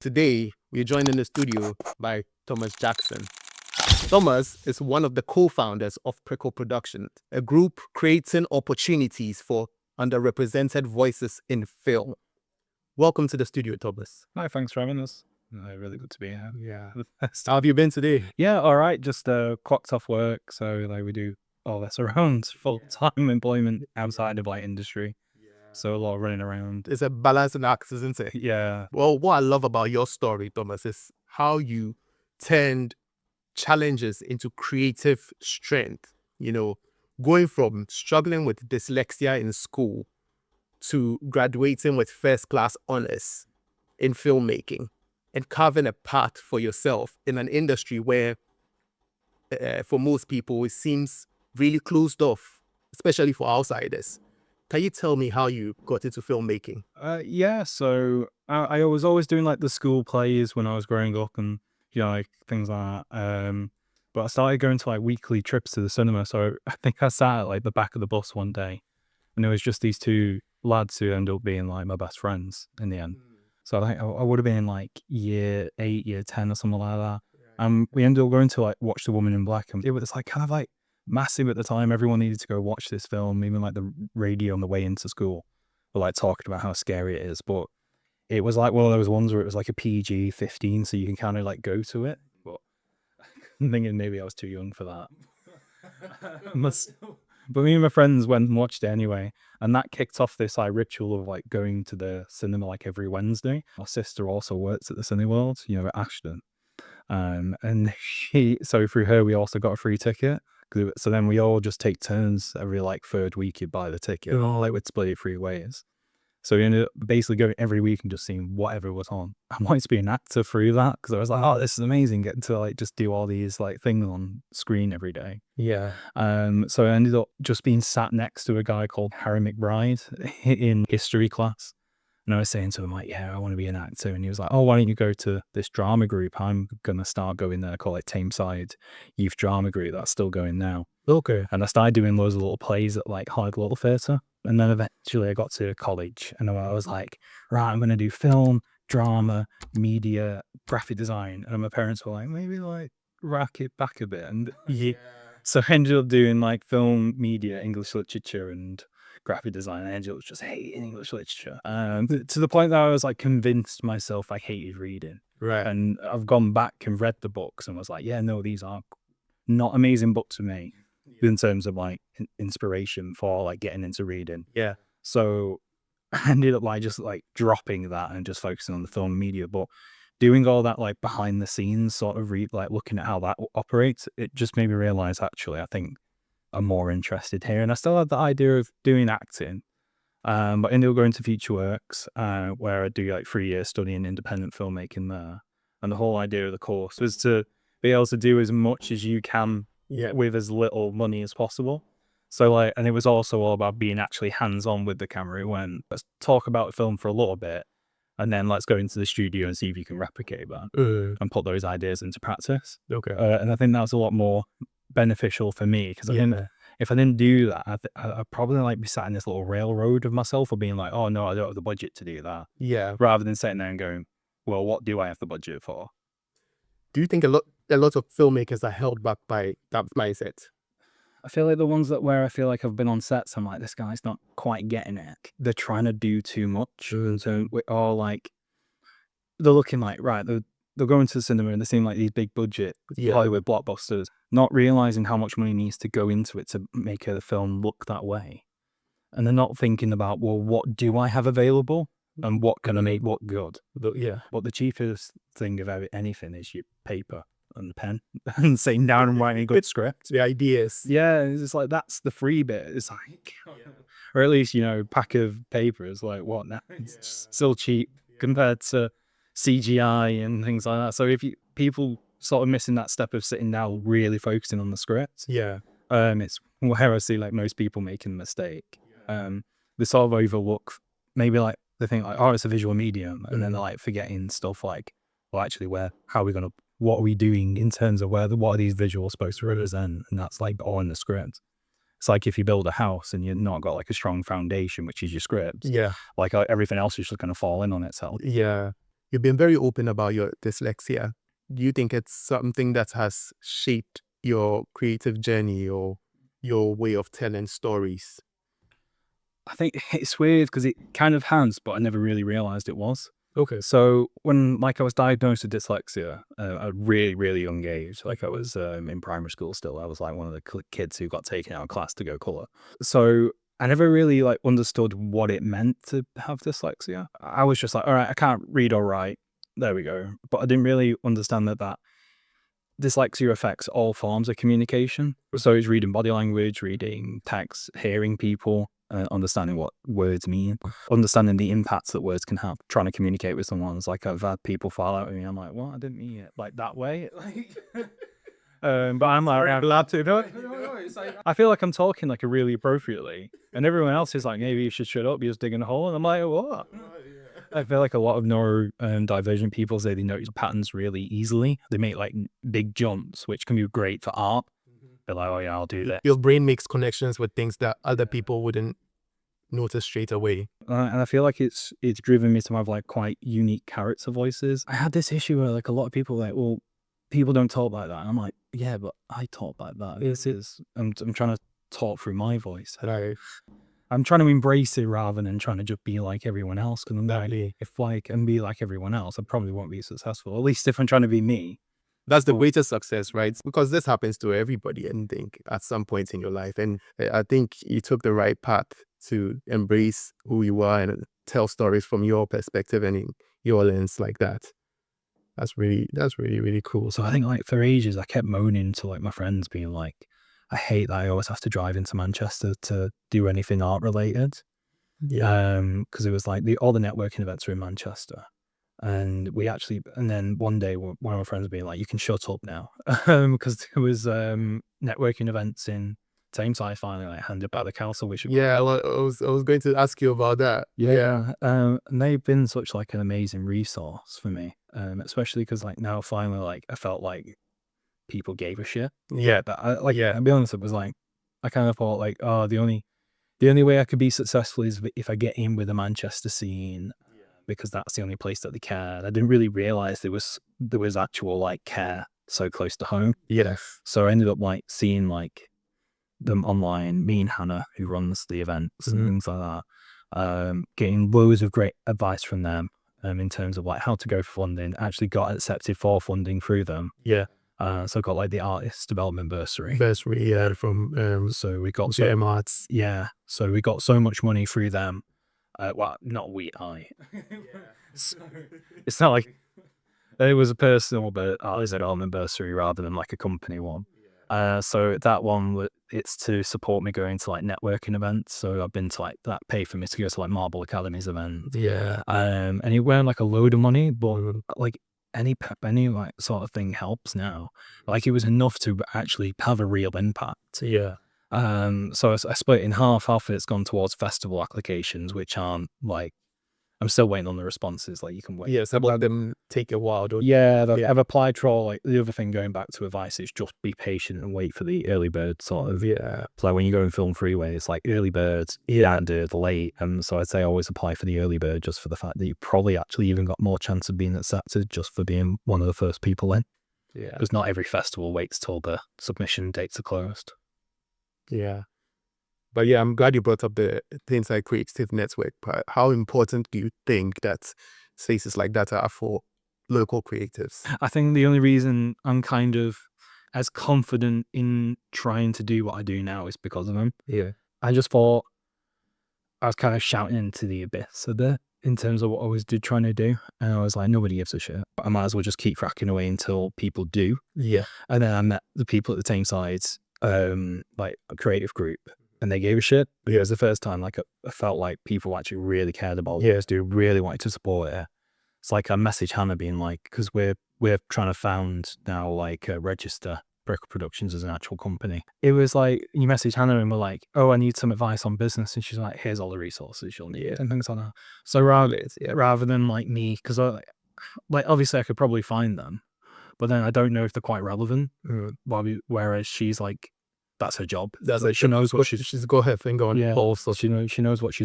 Today, we're joined in the studio by Thomas Jackson. Thomas is one of the co-founders of Prickle Productions, a group creating opportunities for underrepresented voices in film. Welcome to the studio, Thomas. Hi, thanks for having us. Really good to be here. Yeah. How have you been today? Yeah, all right. Just clocked off work, so we do all this around full-time employment outside of industry. So a lot of running around. It's a balancing act, isn't it? Yeah. Well, what I love about your story, Thomas, is how you turned challenges into creative strength. Going from struggling with dyslexia in school to graduating with first-class honors in filmmaking and carving a path for yourself in an industry where, for most people, it seems really closed off, especially for outsiders. Can you tell me how you got into filmmaking? Yeah. So I was always doing the school plays when I was growing up, and things like that. But I started going to weekly trips to the cinema. So I think I sat at the back of the bus one day, and it was just these two lads who ended up being my best friends in the end. So I think I would have been in year 8, year 10 or something like that. And we ended up going to watch The Woman in Black, and it was kind of massive at the time. Everyone needed to go watch this film, even the radio on the way into school were talking about how scary it is. But it was one of those ones where it was a PG-15, so you can kind of go to it. But I'm thinking maybe I was too young for that. But me and my friends went and watched it anyway, and that kicked off this ritual of going to the cinema every Wednesday. My sister also works at the Cineworld, at Ashton, and so through her we also got a free ticket. So then we all just take turns every third week. You buy the ticket, and we'd split it 3 ways. So we ended up basically going every week and just seeing whatever was on. I wanted to be an actor through that because I was oh, this is amazing, getting to just do all these things on screen every day. Yeah. So I ended up just being sat next to a guy called Harry McBride in history class. And I was saying to him yeah, I want to be an actor. And he was oh, why don't you go to this drama group? I'm going to start going there, call it Tameside Youth Drama Group. That's still going now. Okay. And I started doing loads of little plays at Hyde Little Theatre. And then eventually I got to college, and I was right, I'm going to do film, drama, media, graphic design. And my parents were maybe rack it back a bit. And so I ended up doing film, media, English literature, and graphic design. I ended up just hating English literature. To the point that I was convinced myself I hated reading. Right. And I've gone back and read the books and was yeah, no, these are not amazing books for me in terms of inspiration for getting into reading. Yeah. So I ended up just dropping that and just focusing on the film media. But doing all that behind the scenes sort of looking at how that operates, it just made me realize actually I think I'm more interested here. And I still had the idea of doing acting, but I ended up going to Future Works, where I do 3 years studying independent filmmaking there. And the whole idea of the course was to be able to do as much as you can with as little money as possible. So and it was also all about being actually hands-on with the camera. When let's talk about the film for a little bit, and then let's go into the studio and see if you can replicate that and put those ideas into practice. Okay. And I think that's a lot more beneficial for me, because if I didn't do that, I'd probably be sat in this little railroad of myself, or being oh no, I don't have the budget to do that. Yeah. Rather than sitting there and going, well, what do I have the budget for? Do you think a lot of filmmakers are held back by that mindset? I feel the ones where I feel I've been on sets, I'm this guy's not quite getting it. They're trying to do too much. And so we're all they're looking right, they're going to the cinema and they seem these big budget Hollywood blockbusters, not realizing how much money needs to go into it to make the film look that way. And they're not thinking about, well, what do I have available and what can I make look good? But the cheapest thing of anything is your paper and pen and sitting down and writing a good script. The ideas. Yeah, it's that's the free bit. It's or at least, pack of paper is what now? It's still cheap compared to CGI and things like that. So if people sort of missing that step of sitting down, really focusing on the script. It's where I see most people making a mistake. They sort of overlook maybe they think oh, it's a visual medium, and then they're forgetting stuff well, actually, what are we doing in terms of what are these visuals supposed to represent? And that's all in the script. It's if you build a house and you've not got a strong foundation, which is your script. Yeah. Everything else is just going to fall in on itself. Yeah. You've been very open about your dyslexia. Do you think it's something that has shaped your creative journey or your way of telling stories? I think it's weird because it kind of has, but I never really realized it was. Okay. So when I was diagnosed with dyslexia at a really, really young age, I was in primary school still. I was like one of the kids who got taken out of class to go colour. So I never really understood what it meant to have dyslexia. I was just like, all right, I can't read or write. There we go. But I didn't really understand that dyslexia affects all forms of communication. So it's reading body language, reading text, hearing people, understanding what words mean, understanding the impacts that words can have, trying to communicate with someone. It's like I've had people fall out with me. I'm like, well, I didn't mean it like that way. But I'm like, I'm allowed to. No, it's like, I feel like I'm talking like really appropriately, and everyone else is like, maybe you should shut up. You're just digging a hole, and I'm like, what? I feel like a lot of neurodivergent people say they notice patterns really easily. They make like big jumps, which can be great for art. They're like, oh yeah, I'll do that. Your brain makes connections with things that other people wouldn't notice straight away. And I feel like it's driven me to have like quite unique character voices. I had this issue where like a lot of people were like, well, people don't talk like that. And I'm like, yeah, but I talk like that. This is I'm trying to talk through my voice. Right. I'm trying to embrace it rather than trying to just be like everyone else. Because I'm like, Exactly. if I can be like everyone else, I probably won't be successful. At least if I'm trying to be me. That's the greatest success, right? Because this happens to everybody, I think, at some point in your life. And I think you took the right path to embrace who you are and tell stories from your perspective and in your lens like that. That's really, really cool. So I think like for ages, I kept moaning to like my friends being like, I hate that I always have to drive into Manchester to do anything art related. Yeah. Because it was like all the networking events were in Manchester. And then one day one of my friends being like, you can shut up now. Because there was networking events in Tameside finally like handed by the council, which Yeah, I was going to ask you about that. yeah. And they've been such like an amazing resource for me. Especially because like now finally like I felt like people gave a shit. Yeah. But I'll be honest, it was like I kind of thought like, oh, the only way I could be successful is if I get in with the Manchester scene, because that's the only place that they cared. I didn't really realize there was actual like care so close to home. Yes. So I ended up like seeing like them online, me and Hannah, who runs the events and things like that, getting loads of great advice from them in terms of like how to go for funding. Actually got accepted for funding through them. Yeah. So I got like the artist development bursary. Yeah, from So we got JM Arts. yeah. So we got so much money through them. Well, not I. It's not like it was a personal artist development bursary rather than like a company one. So that one, it's to support me going to like networking events. So I've been to like that pay for me to go to like Marble Academy's event. Yeah. And it weren't like a load of money, but like any like sort of thing helps now. Like it was enough to actually have a real impact. Yeah. So I split it in half. Half of it's gone towards festival applications, which aren't like, I'm still waiting on the responses. Like you can wait. Yeah, some of them take a while. I've applied for all, like the other thing going back to advice is just be patient and wait for the early bird sort of. Yeah. So like when you go in Film Freeway, it's like early birds, the late. So I'd say always apply for the early bird just for the fact that you probably actually even got more chance of being accepted just for being one of the first people in. Yeah. Because not every festival waits till the submission dates are closed. Yeah. But yeah, I'm glad you brought up the Tameside Creative Network part. How important do you think that spaces like that are for local creatives? I think the only reason I'm kind of as confident in trying to do what I do now is because of them. Yeah. I just thought I was kind of shouting into the abyss a bit in terms of what I was trying to do. And I was like, nobody gives a shit. But I might as well just keep cracking away until people do. Yeah. And then I met the people at the Tameside, like a creative group, and they gave a shit. But it was the first time like I felt like people actually really cared about it. They really wanted to support it. It's like I messaged Hannah being like, because we're trying to found now like register Prickle Productions as an actual company. It was like you message Hannah and we're like, oh, I need some advice on business, and she's like, here's all the resources you'll need and things like that. So rather than like me, because like obviously I could probably find them, but then I don't know if they're quite relevant. Whereas she's like, that's her job. That's like she knows what she's got her finger on the pulse. So she knows what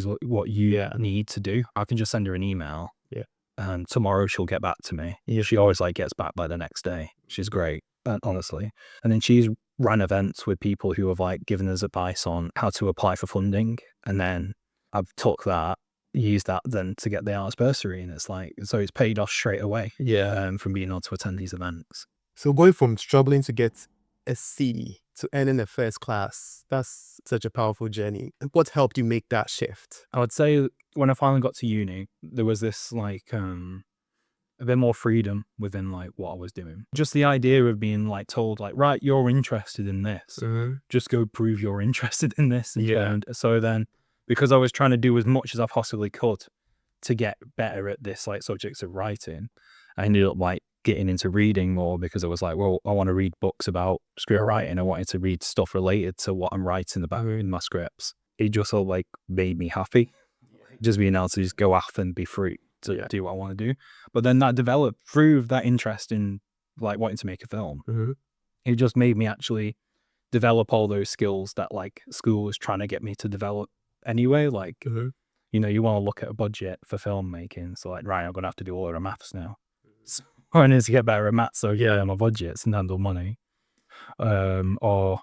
you need to do. I can just send her an email. Yeah. and tomorrow she'll get back to me. She always like gets back by the next day. She's great, honestly. And then she's run events with people who have like given us advice on how to apply for funding, and then I've took that, used that then to get the arts bursary, and it's like, so it's paid off straight away. From being able to attend these events. So going from struggling to get a C to earning a first class, that's such a powerful journey. And what helped you make that shift? I would say when I finally got to uni, there was this like a bit more freedom within like what I was doing. Just the idea of being like told like, right, you're interested in this. Just go prove you're interested in this. And so then, because I was trying to do as much as I possibly could to get better at this like subjects of writing, I ended up like getting into reading more, because I was like, well, I want to read books about script writing. I wanted to read stuff related to what I'm writing about in my scripts. It just all like made me happy, just being able to just go off and be free to do what I want to do. But then that developed through that interest in like wanting to make a film. It just made me actually develop all those skills that like school was trying to get me to develop anyway. Like, you know, you want to look at a budget for filmmaking. So like, right, I'm going to have to do all of the maths now. So I need to get better at maths. So my budgets and handle money. Or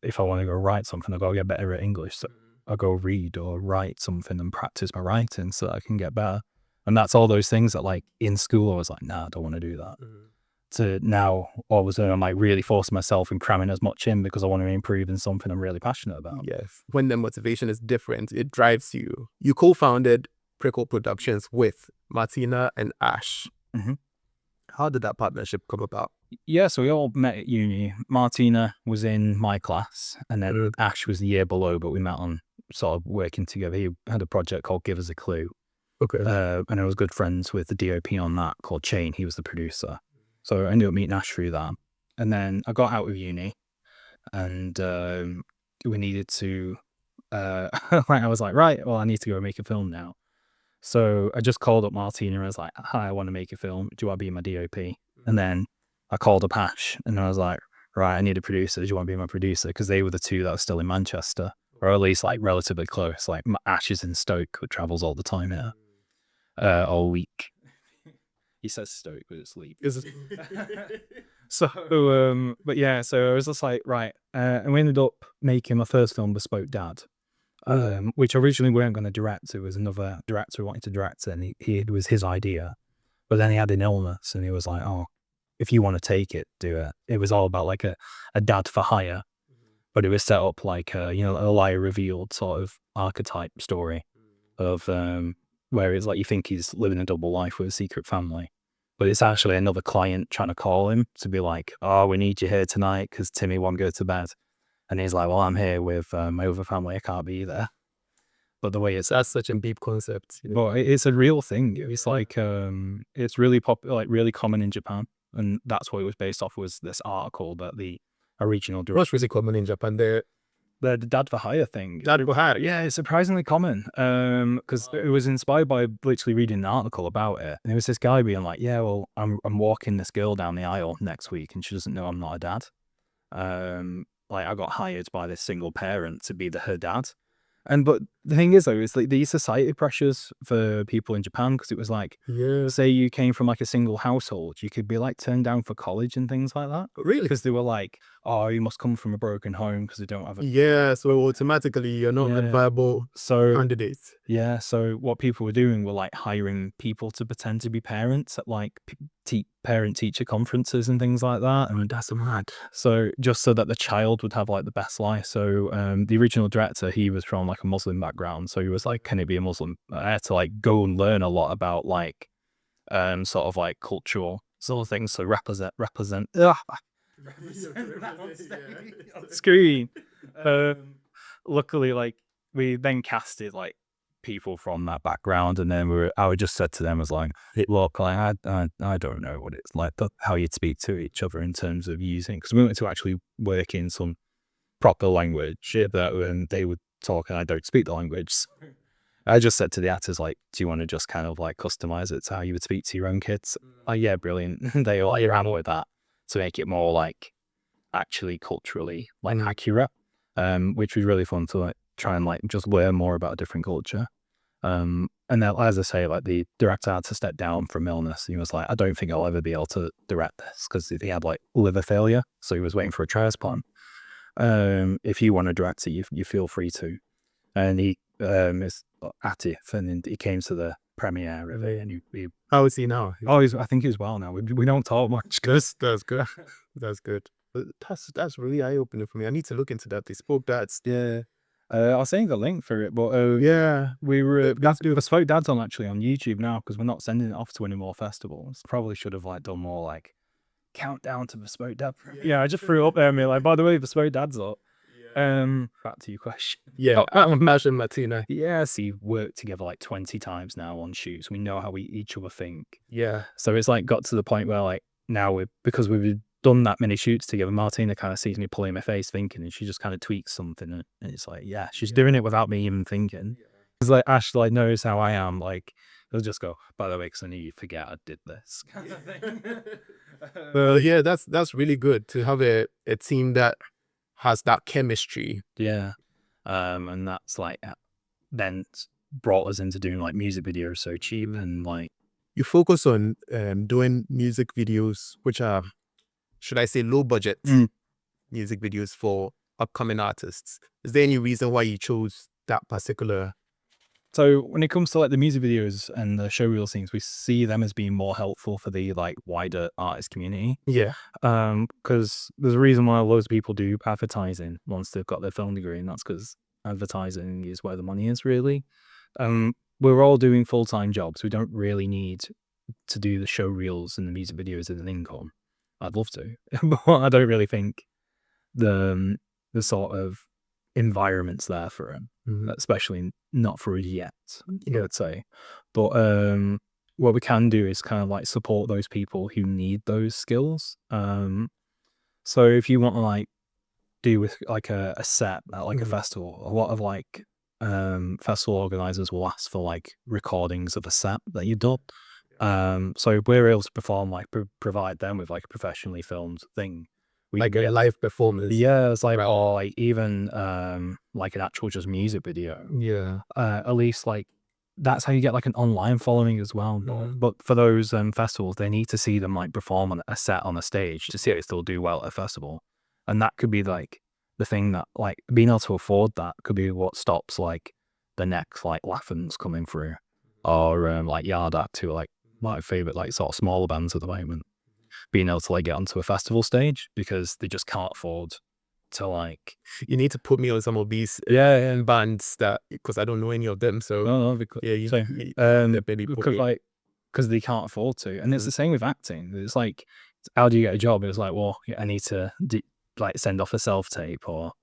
if I want to go write something, I've got to get better at English. So I'll go read or write something and practice my writing so that I can get better. And that's all those things that like in school, I was like, nah, I don't want to do that. To now, all of a sudden, I'm like really forcing myself and cramming as much in because I want to improve in something I'm really passionate about. Yes. When the motivation is different, it drives you. You co-founded Prickle Productions with Martina and Ash. How did that partnership come about? Yeah, so we all met at uni. Martina was in my class, and then Ash was the year below, but we met on sort of working together. He had a project called Give Us a Clue. And I was good friends with the DOP on that called Chain. He was the producer. So I ended up meeting Ash through that. And then I got out of uni, and we needed to, I was like, right, well, I need to go make a film now. So I just called up Martina and I was like, hi, I want to make a film. Do you want to be my DOP? And then I called up Ash and I was like, right, I need a producer. Do you want to be my producer? Because they were the two that were still in Manchester, or at least like relatively close. Like Ash is in Stoke, but travels all the time here, all week. He says Stoke, but it's Leeds. So, but yeah, so I was just like, right. And we ended up making my first film, Bespoke Dad, which originally we weren't going to direct. It was another director who wanted to direct it, and it was his idea. But then he had an illness, and he was like, oh, if you want to take it, do it. It was all about like a dad for hire, but it was set up like a liar revealed sort of archetype story of where it's like you think he's living a double life with a secret family, but it's actually another client trying to call him to be like, oh, we need you here tonight because Timmy won't go to bed. And he's like, well, I'm here with my other family. I can't be there. But the way that's such a deep concept. But it's a real thing. It's like, it's really popular, like really common in Japan. And that's what it was based off, was this article that the original director. What's really common in Japan? The dad for hire thing. Dad for hire? Yeah, it's surprisingly common. Because it was inspired by literally reading an article about it. And it was this guy being like, yeah, well, I'm walking this girl down the aisle next week and she doesn't know I'm not a dad. Like I got hired by this single parent to be her dad. But the thing is though, it's like these society pressures for people in Japan, because it was like, say you came from like a single household, you could be like turned down for college and things like that. Really? Because they were like, oh, you must come from a broken home because they don't have a... so automatically you're not a viable candidate. Yeah, so what people were doing were like hiring people to pretend to be parents at like parent-teacher conferences and things like that. And that's mad. So just so that the child would have like the best life. So the original director, he was from like a Muslim background. So he was like, can it be a Muslim? I had to like go and learn a lot about like sort of like cultural sort of things. So represent screen. Luckily, like we then casted like people from that background, and then I just said to them, I was like, look, I don't know what it's like, how you'd speak to each other in terms of using, because we wanted to actually work in some proper language that when they would talk and I don't speak the language. So I just said to the actors, like, do you want to just kind of like customize it to how you would speak to your own kids? Like, yeah, brilliant. They all ran with that to make it more like actually culturally like accurate, which was really fun to like try and like just learn more about a different culture. And then, as I say, like the director had to step down from illness. He was like, I don't think I'll ever be able to direct this, because he had like liver failure, so he was waiting for a transplant. If you want to direct it, you feel free to. And he is active, and he came to the premiere of it, and he How is he now? I think he's well now. We don't talk much. That's good. That's good. But that's really eye opening for me. I need to look into that. Bespoke Dads. Yeah. I'll send you the link for it, but Yeah. we were that's Bespoke Dad's actually on YouTube now, because we're not sending it off to any more festivals. Probably should have like done more like countdown to Bespoke Dad. Yeah, I just threw it up there and be like, by the way, Bespoke Dad's up. Back to your question. Yeah. I'm imagining Martina. Yes, we've worked together like 20 times now on shoots. We know how we each other think. Yeah. So it's like got to the point where like now because we've done that many shoots together, Martina kind of sees me pulling my face thinking, and she just kind of tweaks something, and it's like, yeah, she's doing it without me even thinking. Because like Ash like knows how I am, like they'll just go, by the way, because I knew you forget I did this kind of thing. Well, yeah, that's really good to have a team that has that chemistry. Yeah. And that's like then brought us into doing like music videos so cheap, and like You focus on doing music videos which are, should I say, low budget music videos for upcoming artists. Is there any reason why you chose that particular? So when it comes to like the music videos and the showreel scenes, we see them as being more helpful for the like wider artist community. Yeah. Because there's a reason why loads of people do advertising once they've got their film degree, and that's because advertising is where the money is really. We're all doing full-time jobs. We don't really need to do the showreels and the music videos as an income. I'd love to, but I don't really think the sort of environment's there for it, especially not for us yet, I'd say. But what we can do is kind of like support those people who need those skills. So if you want to like do with like a set at like a festival, a lot of like festival organizers will ask for like recordings of a set that you've done. So we're able to perform like provide them with like a professionally filmed thing. Like a live performance. Yeah, it's like, or like even like an actual just music video. Yeah. At least like that's how you get like an online following as well. But for those festivals, they need to see them like perform on a set on a stage to see if they still do well at a festival. And that could be like the thing that like being able to afford that could be what stops like the next like Laffins coming through, or like Yard Act, who are like my favorite like sort of smaller bands at the moment, being able to like get onto a festival stage because they just can't afford to like. You need to put me on some of these bands that, because I don't know any of them. So No, because because they can't afford to. And it's the same with acting. It's like, how do you get a job? It's like, well, I need to like send off a self-tape or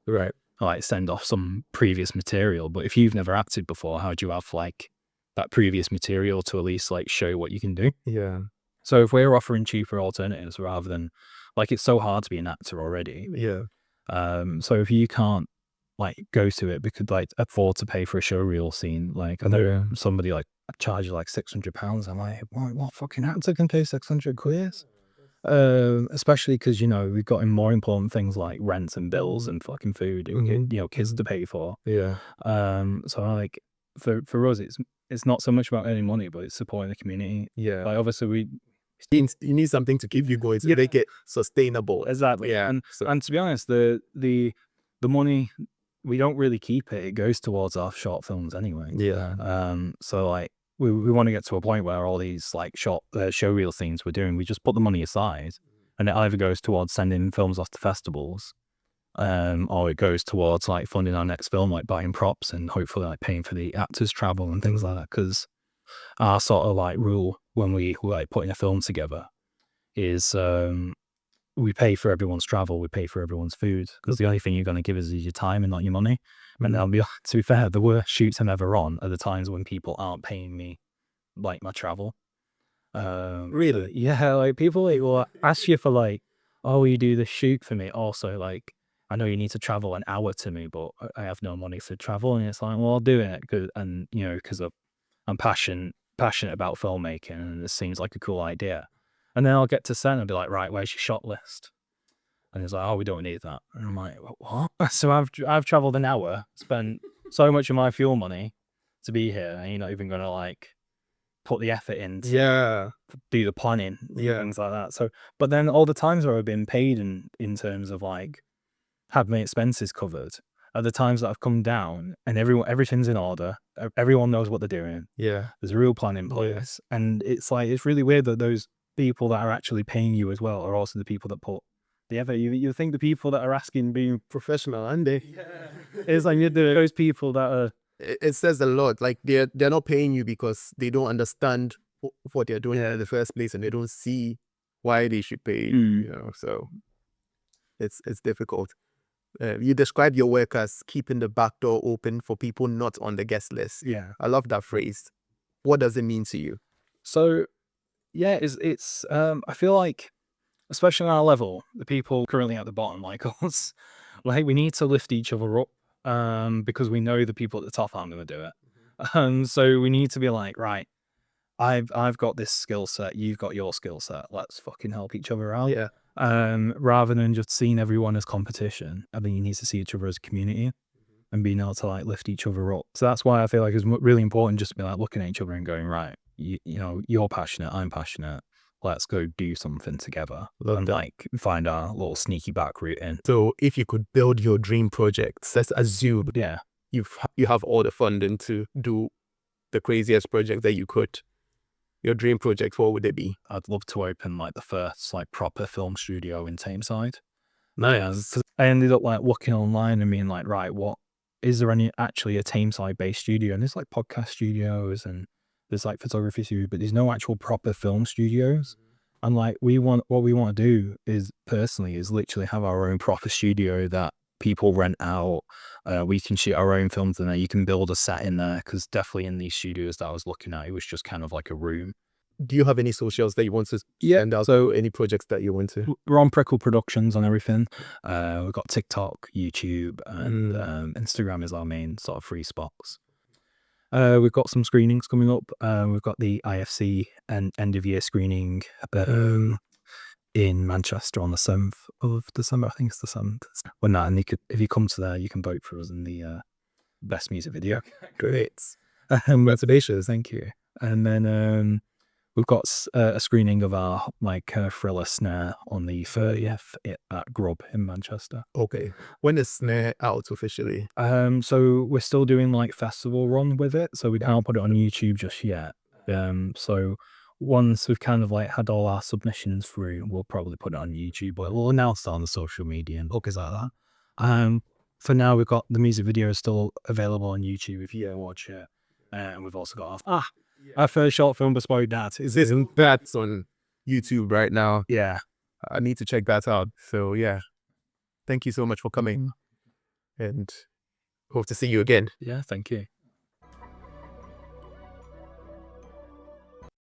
like send off some previous material. But if you've never acted before, how do you have like that previous material to at least like show what you can do? Yeah. So if we're offering cheaper alternatives rather than like, it's so hard to be an actor already. Yeah. So if you can't like go to it because like afford to pay for a showreel scene, like I know somebody like charges like £600. I'm like, what fucking actor can pay £600? Especially because, you know, we've got in more important things like rent and bills and fucking food, you know, kids to pay for. Yeah. So like for us, it's not so much about earning money, but it's supporting the community. Yeah. Like obviously you need something to keep you going to make it sustainable. Exactly. Yeah. And to be honest, the money, we don't really keep it. It goes towards our short films anyway. Yeah. So like we want to get to a point where all these like short showreel scenes we're doing, we just put the money aside, and it either goes towards sending films off to festivals, or it goes towards like funding our next film, like buying props and hopefully like paying for the actors' travel and things like that. Because our sort of like rule when we like putting a film together is we pay for everyone's travel, we pay for everyone's food, because the only thing you're going to give us is your time and not your money. And I'll be, to be fair, the worst shoots I'm ever on are the times when people aren't paying me like my travel. Really? Yeah, like people like will ask you for like, oh, will you do the shoot for me? Also, like, I know you need to travel an hour to me, but I have no money for travel. And it's like, well, I'll do it, and you know, because I'm passionate about filmmaking, and it seems like a cool idea. And then I'll get to set and I'll be like, right, where's your shot list? And it's like, oh, we don't need that. And I'm like, what? So I've traveled an hour, spent so much of my fuel money to be here, and you're not even gonna like put the effort in to Yeah. do the planning and Yeah. things like that. So, but then all the times where I've been paid in terms of like had my expenses covered are the times that I've come down and everything's in order. Everyone knows what they're doing. Yeah. There's a real plan in place, and it's like it's really weird that those people that are actually paying you as well are also the people that put the effort. You think the people that are asking being Professional, aren't they? it's like those people that are It says a lot. Like they're not paying you because they don't understand what they're doing in the first place, and they don't see why they should pay you. You know, so it's difficult. You describe your work as keeping the back door open for people not on the guest list. yeah. I love that phrase. What does it mean to you? So yeah, it's I feel like especially on our level, the people currently at the bottom like us, like we need to lift each other up because we know the people at the top aren't going to do it. So we need to be like, right, I've got this skill set, you've got your skill set. Let's fucking help each other out. Yeah. Rather than just seeing everyone as competition, I think you need to see each other as a community and being able to like lift each other up. So that's why I feel like it's really important just to be like looking at each other and going, right, you know, you're passionate, I'm passionate. Let's go do something together and like find our little sneaky back route in. So if you could build your dream projects, let's assume Yeah. you have all the funding to do the craziest project that you could. Your dream project, what would it be? I'd love to open like the first like proper film studio in Tameside. Nice. I ended up like looking online and being like, right, what is there actually a Tameside based studio? And there's like podcast studios and there's like photography studios, but there's no actual proper film studios. And like what we want to do is personally is literally have our own proper studio that people rent out. We can shoot our own films in there. You can build a set in there because definitely in these studios that I was looking at, it was just kind of like a room. Do you have any socials that you want to send out? So any projects that you want to? We're on Prickle Productions on everything. We've got TikTok, YouTube, and Instagram is our main sort of free spots. We've got some screenings coming up. We've got the IFC and end of year screening in Manchester on the 7th of December. I think it's the 7th. Well, no, and if you come to there, you can vote for us in the best music video. Great. Congratulations, thank you. And then we've got a screening of our like thriller Snare on the 30th at Grub in Manchester. Okay. When is Snare out officially? So we're still doing like festival run with it, so we can't put it on YouTube just yet. So once we've kind of like had all our submissions through, we'll probably put it on YouTube, but we'll announce it on the social media and hookers like that. For now, we've got the music video is still available on YouTube if you go watch it. And we've also got our first short film, Bespoke Dad. That's on YouTube right now. Yeah. I need to check that out. So yeah, thank you so much for coming and hope to see you again. Yeah, thank you.